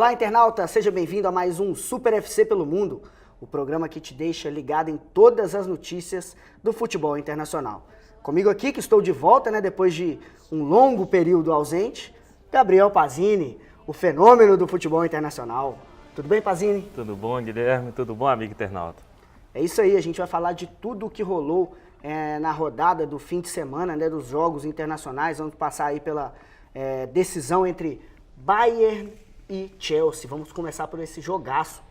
Olá, internauta! Seja bem-vindo a mais um Super FC pelo Mundo, o programa que te deixa ligado em todas as notícias do futebol internacional. Comigo aqui, que estou de volta, depois de um longo período ausente, Gabriel Pazini, o fenômeno do futebol internacional. Tudo bem, Pazini? Tudo bom, Guilherme? Tudo bom, amigo internauta? É isso aí, a gente vai falar de tudo o que rolou na rodada do fim de semana, dos jogos internacionais. Vamos passar aí pela decisão entre Bayern e Chelsea. Vamos começar por esse jogaço.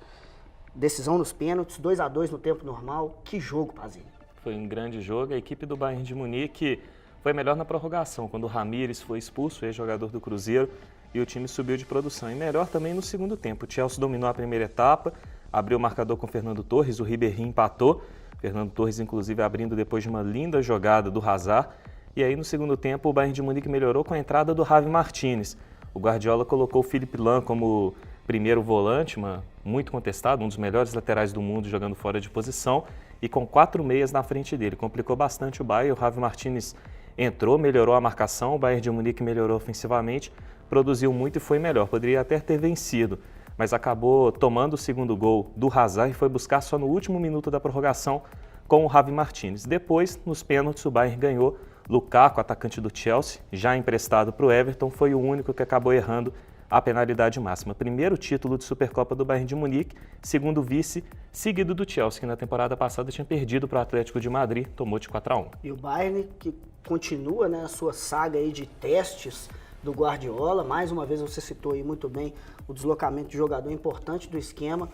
Decisão nos pênaltis, 2-2 no tempo normal. Que jogo, Pazini. Foi um grande jogo. A equipe do Bayern de Munique foi melhor na prorrogação, quando o Ramires foi expulso, ex-jogador do Cruzeiro, e o time subiu de produção. E melhor também no segundo tempo. O Chelsea dominou a primeira etapa, abriu o marcador com o Fernando Torres, o Ribéry empatou. Fernando Torres, inclusive, abrindo depois de uma linda jogada do Hazard. E aí, no segundo tempo, o Bayern de Munique melhorou com a entrada do Javi Martinez. O Guardiola colocou o Philipp Lahm como primeiro volante, muito contestado, um dos melhores laterais do mundo jogando fora de posição, e com 4 meias na frente dele. Complicou bastante o Bayern. O Javi Martinez entrou, melhorou a marcação, o Bayern de Munique melhorou ofensivamente, produziu muito e foi melhor. Poderia até ter vencido, mas acabou tomando o segundo gol do Hazard e foi buscar só no último minuto da prorrogação com o Javi Martinez. Depois, nos pênaltis, o Bayern ganhou. Lukaku, atacante do Chelsea, já emprestado para o Everton, foi o único que acabou errando a penalidade máxima. Primeiro título de Supercopa do Bayern de Munique, segundo vice, seguido do Chelsea, que na temporada passada tinha perdido para o Atlético de Madrid, tomou de 4-1. E o Bayern, que continua a sua saga aí de testes do Guardiola. Mais uma vez você citou aí muito bem o deslocamento de jogador importante do esquema.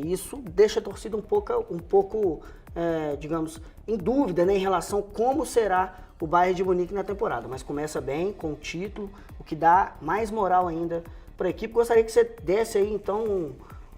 Isso deixa a torcida um pouco digamos, em dúvida em relação a como será o Bayern de Munique na temporada. Mas começa bem, com o título, o que dá mais moral ainda para a equipe. Gostaria que você desse aí, então,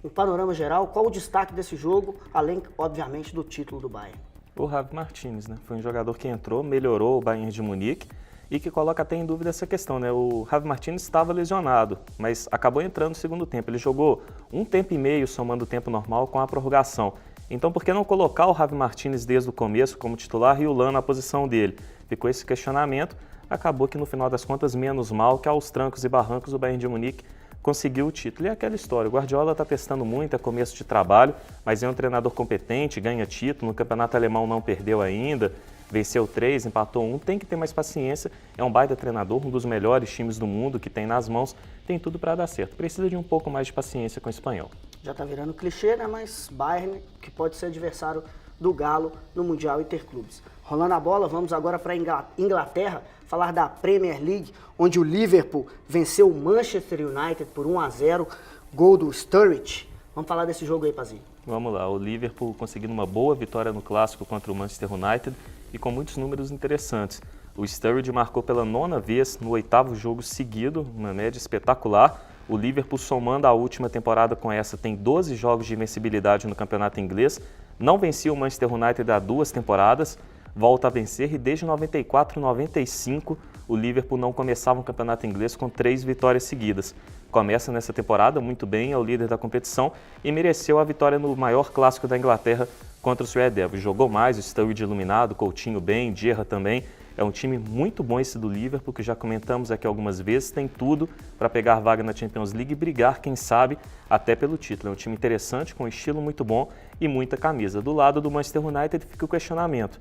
um panorama geral. Qual o destaque desse jogo, além, obviamente, do título do Bayern? O Javi Martinez, foi um jogador que entrou, melhorou o Bayern de Munique e que coloca até em dúvida essa questão, O Javi Martinez estava lesionado, mas acabou entrando no segundo tempo. Ele jogou um tempo e meio, somando o tempo normal, com a prorrogação. Então, por que não colocar o Javi Martinez desde o começo como titular e o Lahm na posição dele? Ficou esse questionamento. Acabou que, no final das contas, menos mal que aos trancos e barrancos o Bayern de Munique conseguiu o título. E é aquela história, o Guardiola está testando muito, é começo de trabalho, mas é um treinador competente, ganha título, no campeonato alemão não perdeu ainda, venceu 3, empatou 1, tem que ter mais paciência, é um baita treinador, um dos melhores times do mundo que tem nas mãos, tem tudo para dar certo. Precisa de um pouco mais de paciência com o espanhol. Já está virando clichê, mas Bayern, que pode ser adversário do Galo no Mundial Interclubes. Rolando a bola, vamos agora para a Inglaterra, falar da Premier League, onde o Liverpool venceu o Manchester United por 1-0, gol do Sturridge. Vamos falar desse jogo aí, Pazinho. Vamos lá, o Liverpool conseguindo uma boa vitória no clássico contra o Manchester United e com muitos números interessantes. O Sturridge marcou pela 9ª vez no 8º jogo seguido, uma média espetacular. O Liverpool, somando a última temporada com essa, tem 12 jogos de invencibilidade no campeonato inglês. Não vencia o Manchester United há 2 temporadas, volta a vencer e desde 94 e 95 o Liverpool não começava um campeonato inglês com 3 vitórias seguidas. Começa nessa temporada muito bem, é o líder da competição e mereceu a vitória no maior clássico da Inglaterra contra os Red Devils. Jogou mais, o Sturridge iluminado, Coutinho bem, Gerrard também. É um time muito bom esse do Liverpool, que já comentamos aqui algumas vezes, tem tudo para pegar vaga na Champions League e brigar, quem sabe, até pelo título. É um time interessante, com um estilo muito bom e muita camisa. Do lado do Manchester United fica o questionamento.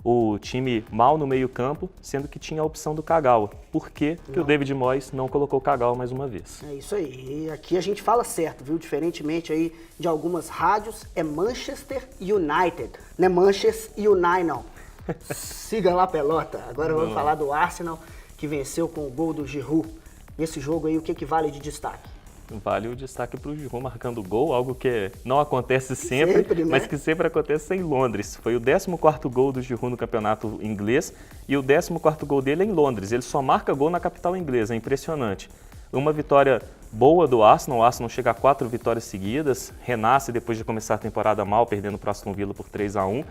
O time mal no meio-campo, sendo que tinha a opção do Kagawa. Por que o David Moyes não colocou o Kagawa mais uma vez? É isso aí. E aqui a gente fala certo, viu? Diferentemente aí de algumas rádios, é Manchester United. Não é Manchester United, não. Siga lá, pelota. Agora vamos falar do Arsenal, que venceu com o gol do Giroud. Nesse jogo aí, o que vale de destaque? Vale o destaque para o Giroud marcando gol, algo que não acontece sempre, mas que sempre acontece em Londres. Foi o 14º gol do Giroud no campeonato inglês e o 14º gol dele em Londres. Ele só marca gol na capital inglesa, é impressionante. Uma vitória boa do Arsenal, o Arsenal chega a 4 vitórias seguidas, renasce depois de começar a temporada mal, perdendo para o Aston Villa por 3-1.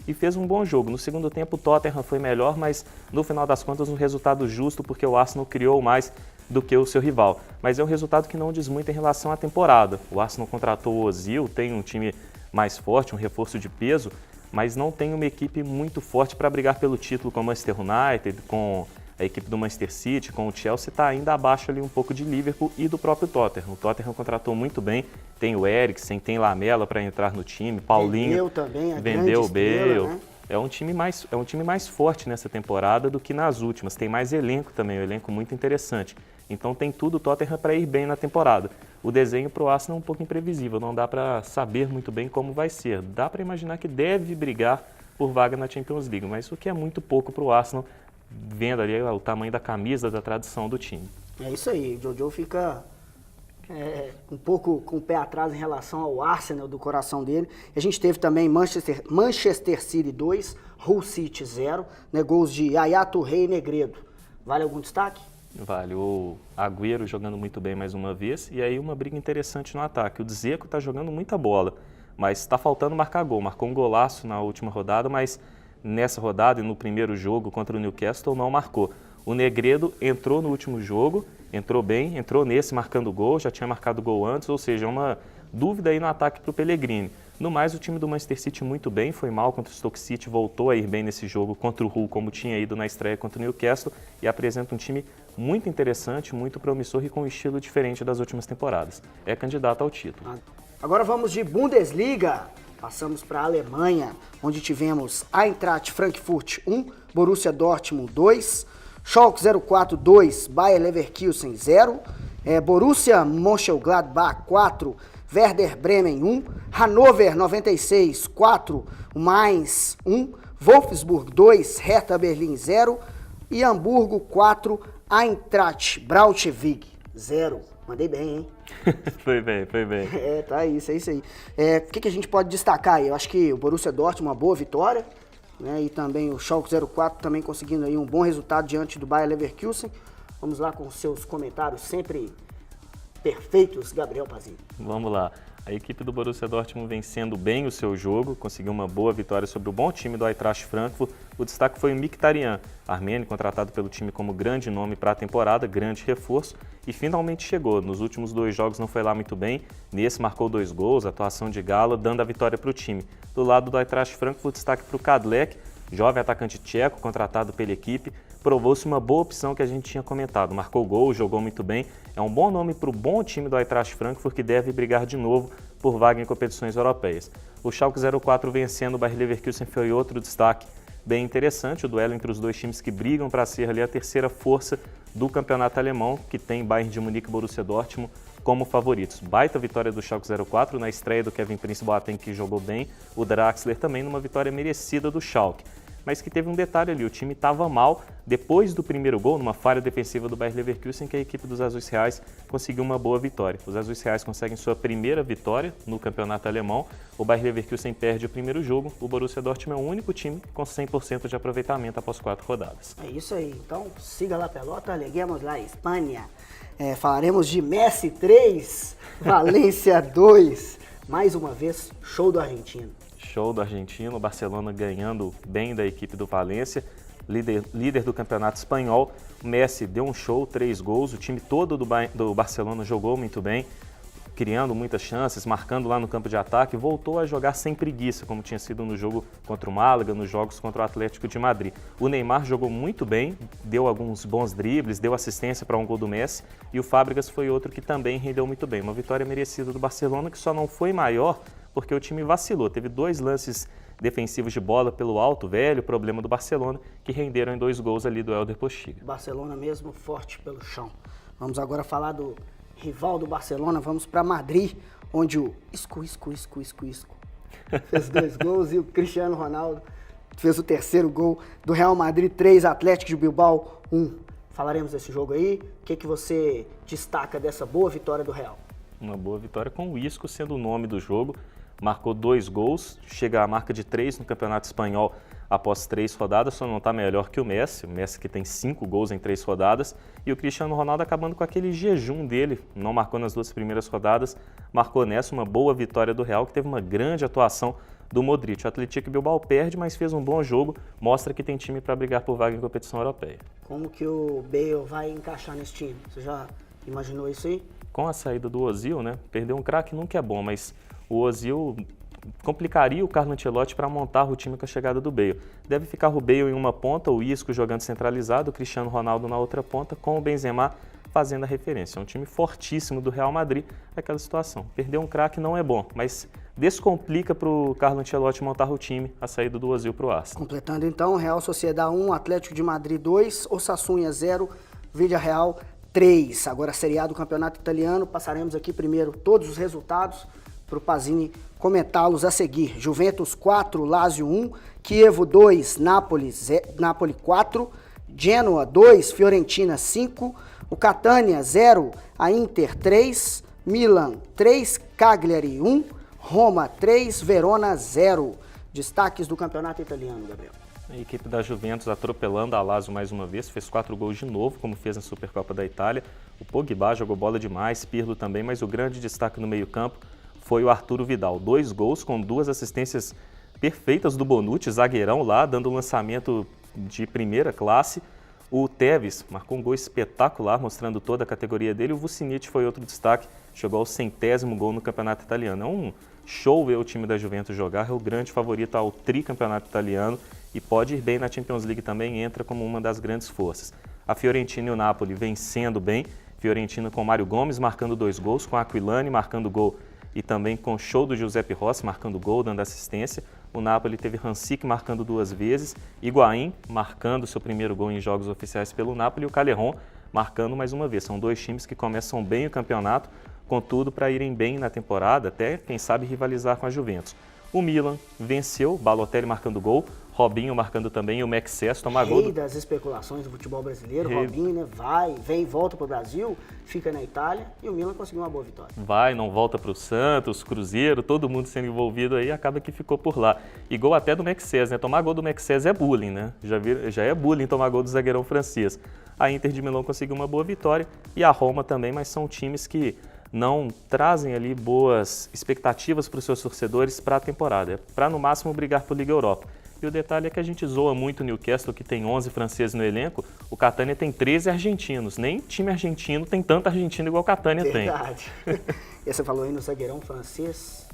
E fez um bom jogo. No segundo tempo o Tottenham foi melhor, mas no final das contas um resultado justo porque o Arsenal criou mais do que o seu rival. Mas é um resultado que não diz muito em relação à temporada. O Arsenal contratou o Ozil, tem um time mais forte, um reforço de peso, mas não tem uma equipe muito forte para brigar pelo título com o Manchester United, com A equipe do Manchester City com o Chelsea está ainda abaixo ali um pouco de Liverpool e do próprio Tottenham. O Tottenham contratou muito bem, tem o Eriksen, tem Lamela para entrar no time, Paulinho vendeu também, vendeu o estrela, Bale. né? É um time mais forte nessa temporada do que nas últimas. Tem mais elenco também, um elenco muito interessante. Então tem tudo o Tottenham para ir bem na temporada. O desenho para o Arsenal é um pouco imprevisível, não dá para saber muito bem como vai ser. Dá para imaginar que deve brigar por vaga na Champions League, mas o que é muito pouco para o Arsenal, vendo ali o tamanho da camisa, da tradição do time. É isso aí, o Jojo fica um pouco com o pé atrás em relação ao Arsenal do coração dele. A gente teve também Manchester City 2, Hull City 0, né, gols de Yaya Touré e Negredo. Vale algum destaque? Vale, o Agüero jogando muito bem mais uma vez, e aí uma briga interessante no ataque. O Dzeko está jogando muita bola, mas está faltando marcar gol. Marcou um golaço na última rodada, mas nessa rodada e no primeiro jogo contra o Newcastle não marcou. O Negredo entrou no último jogo, entrou bem, entrou nesse marcando gol, já tinha marcado gol antes, ou seja, uma dúvida aí no ataque para o Pellegrini. No mais, o time do Manchester City muito bem, foi mal contra o Stoke City, voltou a ir bem nesse jogo contra o Hull, como tinha ido na estreia contra o Newcastle, e apresenta um time muito interessante, muito promissor e com um estilo diferente das últimas temporadas. É candidato ao título. Agora vamos de Bundesliga. Passamos para a Alemanha, onde tivemos Eintracht Frankfurt 1, Borussia Dortmund 2, Schalke 04 2, Bayer Leverkusen 0, Borussia Mönchengladbach 4, Werder Bremen 1, Hannover 96 4, Mainz 1, Wolfsburg 2, Hertha Berlim 0 e Hamburgo 4, Eintracht Braunschweig 0. Mandei bem, hein? Foi bem, foi bem. Tá isso, é isso aí. O que a gente pode destacar aí? Eu acho que o Borussia Dortmund, uma boa vitória, né? E também o Schalke 04 também conseguindo aí um bom resultado diante do Bayer Leverkusen. Vamos lá com seus comentários sempre perfeitos, Gabriel Pazini. Vamos lá. A equipe do Borussia Dortmund vencendo bem o seu jogo, conseguiu uma boa vitória sobre o bom time do Eintracht Frankfurt. O destaque foi o Mkhitaryan, armênio, contratado pelo time como grande nome para a temporada, grande reforço, e finalmente chegou. Nos últimos 2 jogos não foi lá muito bem, nesse marcou 2 gols, atuação de gala, dando a vitória para o time. Do lado do Eintracht Frankfurt, destaque para o Kadlec, jovem atacante tcheco, contratado pela equipe, provou-se uma boa opção que a gente tinha comentado. Marcou gol, jogou muito bem. É um bom nome para o bom time do Eintracht Frankfurt que deve brigar de novo por vaga em competições europeias. O Schalke 04 vencendo o Bayer Leverkusen foi outro destaque bem interessante. O duelo entre os dois times que brigam para ser ali a terceira força do campeonato alemão, que tem Bayern de Munique e Borussia Dortmund como favoritos. Baita vitória do Schalke 04 na estreia do Kevin Prince Boateng, que jogou bem. O Draxler também numa vitória merecida do Schalke. Mas que teve um detalhe ali, o time estava mal depois do primeiro gol, numa falha defensiva do Bayer Leverkusen, que a equipe dos Azuis Reais conseguiu uma boa vitória. Os Azuis Reais conseguem sua primeira vitória no campeonato alemão, o Bayer Leverkusen perde o primeiro jogo, o Borussia Dortmund é o único time com 100% de aproveitamento após 4 rodadas. É isso aí, então siga lá pelota, aleguemos lá Espanha. Falaremos de Messi 3, Valência 2, mais uma vez, show do argentino. Show do argentino, o Barcelona ganhando bem da equipe do Valência, líder do campeonato espanhol. O Messi deu um show, 3 gols, o time todo do Barcelona jogou muito bem, criando muitas chances, marcando lá no campo de ataque, voltou a jogar sem preguiça, como tinha sido no jogo contra o Málaga, nos jogos contra o Atlético de Madrid. O Neymar jogou muito bem, deu alguns bons dribles, deu assistência para um gol do Messi, e o Fábregas foi outro que também rendeu muito bem. Uma vitória merecida do Barcelona, que só não foi maior porque o time vacilou. Teve 2 lances defensivos de bola pelo alto, velho problema do Barcelona, que renderam em 2 gols ali do Hélder Postiga. Barcelona mesmo forte pelo chão. Vamos agora falar do rival do Barcelona, vamos para Madrid, onde o Isco fez 2 gols e o Cristiano Ronaldo fez o terceiro gol do Real Madrid, 3, Atlético de Bilbao 1. Falaremos desse jogo aí. O que você destaca dessa boa vitória do Real? Uma boa vitória com o Isco sendo o nome do jogo. Marcou 2 gols, chega à marca de 3 no Campeonato Espanhol após 3 rodadas, só não está melhor que o Messi que tem 5 gols em 3 rodadas, e o Cristiano Ronaldo acabando com aquele jejum dele, não marcou nas 2 primeiras rodadas, marcou nessa uma boa vitória do Real, que teve uma grande atuação do Modric. O Atlético Bilbao perde, mas fez um bom jogo, mostra que tem time para brigar por vaga em competição europeia. Como que o Bale vai encaixar nesse time? Você já imaginou isso aí? Com a saída do Ozil, né? Perder um craque nunca é bom, mas o Ozil complicaria o Carlo Ancelotti para montar o time com a chegada do Bale. Deve ficar o Bale em uma ponta, o Isco jogando centralizado, o Cristiano Ronaldo na outra ponta, com o Benzema fazendo a referência. É um time fortíssimo do Real Madrid, aquela situação. Perder um craque não é bom, mas descomplica para o Carlo Ancelotti montar o time, a saída do Ozil para o Arsenal. Completando então, Real Sociedad 1, Atlético de Madrid 2, Osasuna 0, Villarreal 3. Agora, a Série A do Campeonato Italiano, passaremos aqui primeiro todos os resultados para o Pazini comentá-los a seguir. Juventus 4, Lazio 1, Chievo 2, Napoli 4, Genoa 2, Fiorentina 5, o Catania 0, a Inter 3, Milan 3, Cagliari 1, Roma 3, Verona 0. Destaques do Campeonato Italiano, Gabriel. A equipe da Juventus atropelando a Lazio mais uma vez, fez 4 gols de novo, como fez na Supercopa da Itália. O Pogba jogou bola demais, Pirlo também, mas o grande destaque no meio-campo foi o Arturo Vidal. 2 gols com 2 assistências perfeitas do Bonucci, zagueirão lá, dando um lançamento de primeira classe. O Tevez marcou um gol espetacular, mostrando toda a categoria dele. O Vucinic foi outro destaque, chegou ao 100º gol no Campeonato Italiano. É um show ver o time da Juventus jogar, é o grande favorito ao tricampeonato italiano e pode ir bem na Champions League também, entra como uma das grandes forças. A Fiorentina e o Napoli vencendo bem, Fiorentina com Mário Gomes marcando 2 gols, com Aquilani marcando gol e também com o show do Giuseppe Rossi marcando gol, dando assistência. O Napoli teve Hansik marcando 2 vezes, Higuaín marcando seu primeiro gol em jogos oficiais pelo Napoli e o Callejon marcando mais uma vez. São 2 times que começam bem o campeonato, contudo para irem bem na temporada, até quem sabe rivalizar com a Juventus. O Milan venceu, Balotelli marcando gol, Robinho marcando também, o Max Sess tomar gol. Rei das especulações do futebol brasileiro, Robinho, né, vem e volta para o Brasil, fica na Itália e o Milan conseguiu uma boa vitória. Vai, não volta para o Santos, Cruzeiro, todo mundo sendo envolvido aí, acaba que ficou por lá. E gol até do Max Sess, né? Tomar gol do Max Sess é bullying, né? Já é bullying tomar gol do zagueirão francês. A Inter de Milão conseguiu uma boa vitória e a Roma também, mas são times que não trazem ali boas expectativas para os seus torcedores para a temporada. É para, no máximo, brigar por Liga Europa. E o detalhe é que a gente zoa muito o Newcastle, que tem 11 franceses no elenco. O Catania tem 13 argentinos. Nem time argentino tem tanto argentino igual o Catania tem. Verdade. E você falou aí no zagueirão francês,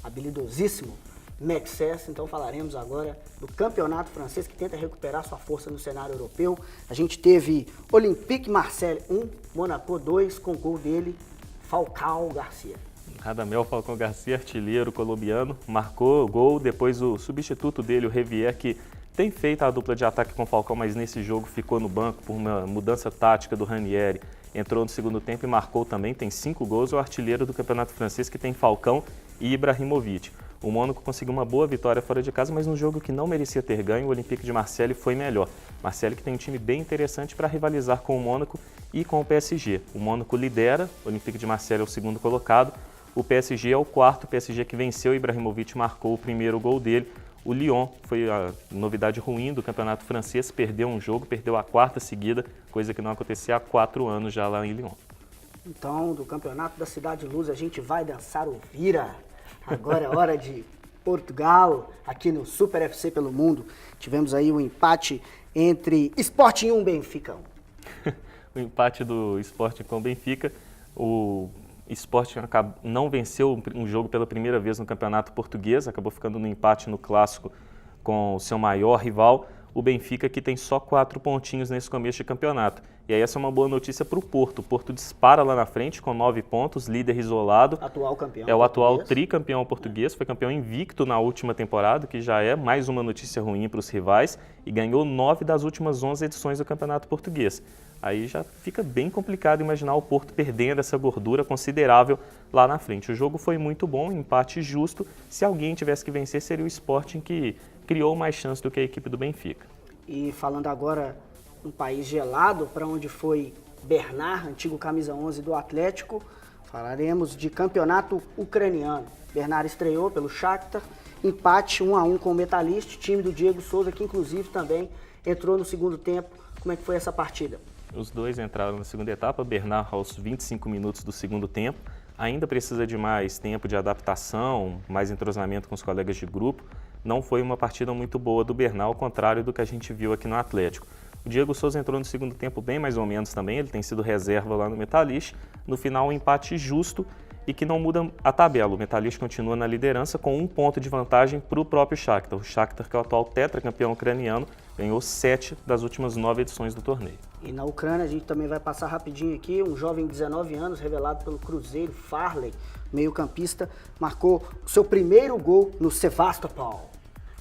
habilidosíssimo, Max Sess. Então falaremos agora do campeonato francês, que tenta recuperar sua força no cenário europeu. A gente teve Olympique Marseille 1, Monaco 2, com gol dele, Falcao Garcia. Radamel Falcão Garcia, artilheiro colombiano, marcou gol, depois o substituto dele, o Revier, que tem feito a dupla de ataque com o Falcão, mas nesse jogo ficou no banco por uma mudança tática do Ranieri, entrou no segundo tempo e marcou também, tem 5 gols, o artilheiro do campeonato francês, que tem Falcão e Ibrahimovic. O Mônaco conseguiu uma boa vitória fora de casa, mas num jogo que não merecia ter ganho, o Olympique de Marseille foi melhor. Marseille que tem um time bem interessante para rivalizar com o Mônaco e com o PSG. O Mônaco lidera, o Olympique de Marseille é o segundo colocado, o PSG é o quarto, o PSG que venceu, o Ibrahimovic marcou o primeiro gol dele. O Lyon foi a novidade ruim do campeonato francês, perdeu um jogo, perdeu a 4ª seguida, coisa que não acontecia há 4 anos já lá em Lyon. Então, do campeonato da Cidade Luz, a gente vai dançar o Vira. Agora é hora de Portugal, aqui no Super FC pelo Mundo. Tivemos aí um empate entre Sporting 1 Benfica 1. O empate do Sporting com o Benfica. O Sporting não venceu um jogo pela primeira vez no campeonato português, acabou ficando no empate no clássico com o seu maior rival. O Benfica, que tem só 4 pontinhos nesse começo de campeonato. E aí essa é uma boa notícia para o Porto. O Porto dispara lá na frente com 9 pontos, líder isolado. Atual campeão. É o atual tricampeão português, foi campeão invicto na última temporada, que já é mais uma notícia ruim para os rivais, e ganhou 9 das últimas 11 edições do campeonato português. Aí já fica bem complicado imaginar o Porto perdendo essa gordura considerável lá na frente. O jogo foi muito bom, empate justo. Se alguém tivesse que vencer, seria o Sporting, que criou mais chance do que a equipe do Benfica. E falando agora um país gelado, para onde foi Bernard, antigo camisa 11 do Atlético, falaremos de campeonato ucraniano. Bernard estreou pelo Shakhtar, empate 1-1 com o Metalist, time do Diego Souza, que inclusive também entrou no segundo tempo. Como é que foi essa partida? Os dois entraram na segunda etapa, Bernard aos 25 minutos do segundo tempo. Ainda precisa de mais tempo de adaptação, mais entrosamento com os colegas de grupo. Não foi uma partida muito boa do Bernard, ao contrário do que a gente viu aqui no Atlético. O Diego Souza entrou no segundo tempo bem mais ou menos também, ele tem sido reserva lá no Metalist. No final, um empate justo e que não muda a tabela. O Metalist continua na liderança com 1 ponto de vantagem para o próprio Shakhtar. O Shakhtar, que é o atual tetracampeão ucraniano, ganhou 7 das últimas 9 edições do torneio. E na Ucrânia a gente também vai passar rapidinho aqui, um jovem de 19 anos, revelado pelo Cruzeiro, Farley, meio-campista, marcou o seu primeiro gol no Sevastopol.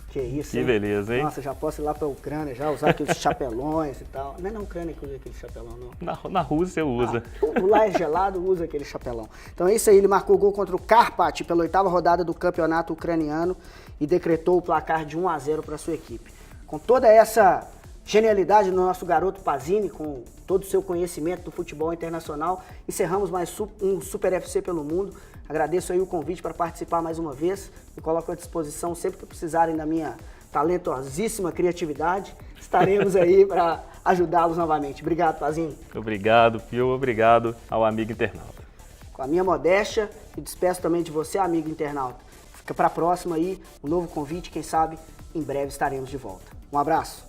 Que isso, Que hein? beleza, hein? Nossa, já posso ir lá pra Ucrânia, já usar aqueles chapelões e tal. Não é na Ucrânia que usa aquele chapelão, não. Na Rússia usa. Tudo lá é gelado, usa aquele chapelão. Então é isso aí, ele marcou gol contra o Karpat pela 8ª rodada do campeonato ucraniano e decretou o placar de 1-0 para sua equipe. Com toda essa genialidade do nosso garoto Pazini, com todo o seu conhecimento do futebol internacional, encerramos mais um Super FC pelo Mundo. Agradeço aí o convite para participar mais uma vez e coloco à disposição sempre que precisarem da minha talentosíssima criatividade. Estaremos aí para ajudá-los novamente. Obrigado, Pazini. Obrigado, Pio. Obrigado ao amigo internauta. Com a minha modéstia e despeço também de você, amigo internauta. Fica para a próxima aí, um novo convite, quem sabe em breve estaremos de volta. Um abraço.